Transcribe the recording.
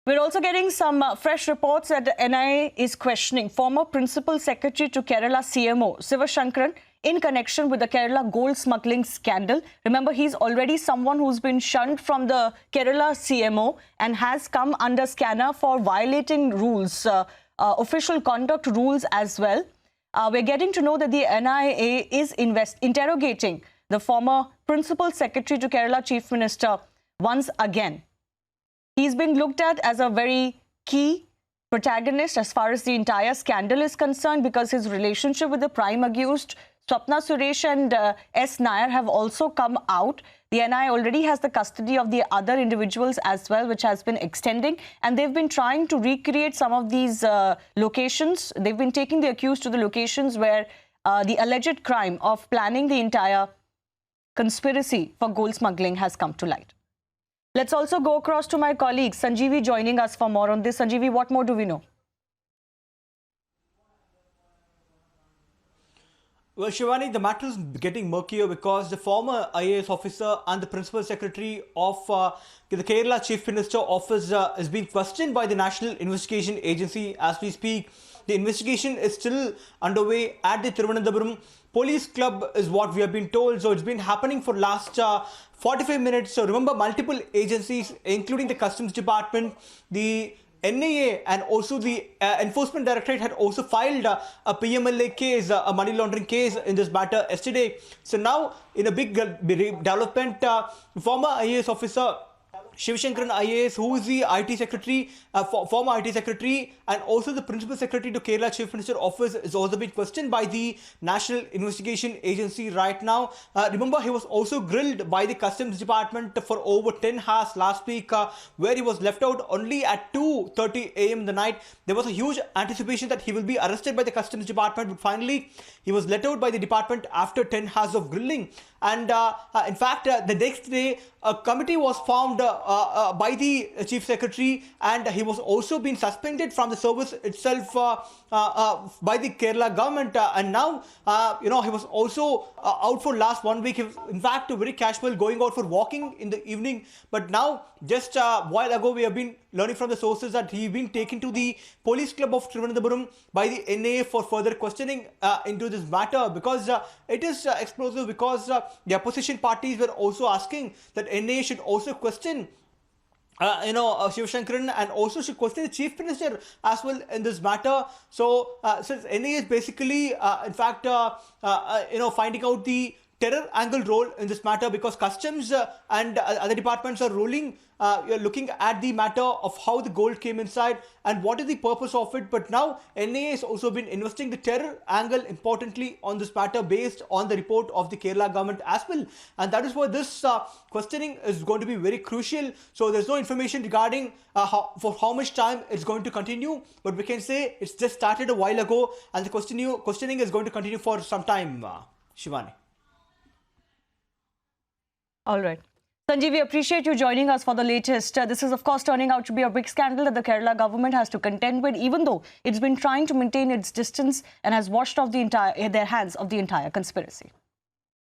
We're also getting some fresh reports that the NIA is questioning former Principal Secretary to Kerala CMO, Sivashankaran, in connection with the Kerala gold smuggling scandal. Remember, he's already someone who's been shunned from the Kerala CMO and has come under scanner for violating rules, official conduct rules as well. We're getting to know that the NIA is interrogating the former Principal Secretary to Kerala Chief Minister once again. He's been looked at as a very key protagonist as far as the entire scandal is concerned, because his relationship with the prime accused, Swapna Suresh and S. Nair, have also come out. The NIA already has the custody of the other individuals as well, which has been extending. And they've been trying to recreate some of these locations. They've been taking the accused to the locations where the alleged crime of planning the entire conspiracy for gold smuggling has come to light. Let's also go across to my colleague Sanjeevi joining us for more on this. Sanjeevi, what more do we know? Well, Shivani, the matter is getting murkier because the former IAS officer and the Principal Secretary of the Kerala Chief Minister office is being questioned by the National Investigation Agency as we speak. The investigation is still underway at the Thiruvananthapuram Police Club is what we have been told. So it's been happening for last 45 minutes. So remember, multiple agencies, including the Customs Department, the NIA and also the Enforcement Directorate had also filed a PMLA case, a money laundering case in this matter yesterday. So now, in a big development, former IAS officer Sivashankaran IAS, who is the IT secretary, former IT secretary, and also the Principal Secretary to Kerala Chief Minister Office, is also being questioned by the National Investigation Agency right now. Remember, he was also grilled by the Customs Department for over 10 hours last week, where he was left out only at 2:30 a.m. in the night. There was a huge anticipation that he will be arrested by the Customs Department, but finally, he was let out by the department after 10 hours of grilling. And in fact, the next day, a committee was formed by the Chief Secretary, and he was also being suspended from the service itself by the Kerala government. And now, he was also out for last 1 week. He was, in fact, very casual, going out for walking in the evening. But now, just a while ago, we have been learning from the sources that he's been taken to the Police Club of Thiruvananthapuram by the NIA for further questioning into this matter, because it is explosive, because the opposition parties were also asking that NIA should also question Sivashankaran, and also should question the Chief Minister as well in this matter. So since NIA is basically in fact finding out the terror angle role in this matter, because Customs and other departments are looking at the matter of how the gold came inside and what is the purpose of it. But now NIA has also been investigating the terror angle importantly on this matter based on the report of the Kerala government as well. And that is why this questioning is going to be very crucial. So there's no information regarding for how much time it's going to continue, but we can say it's just started a while ago, and the questioning is going to continue for some time, Shivani. All right. Sanjeev, we appreciate you joining us for the latest. This is, of course, turning out to be a big scandal that the Kerala government has to contend with, even though it's been trying to maintain its distance and has washed off their hands of the entire conspiracy.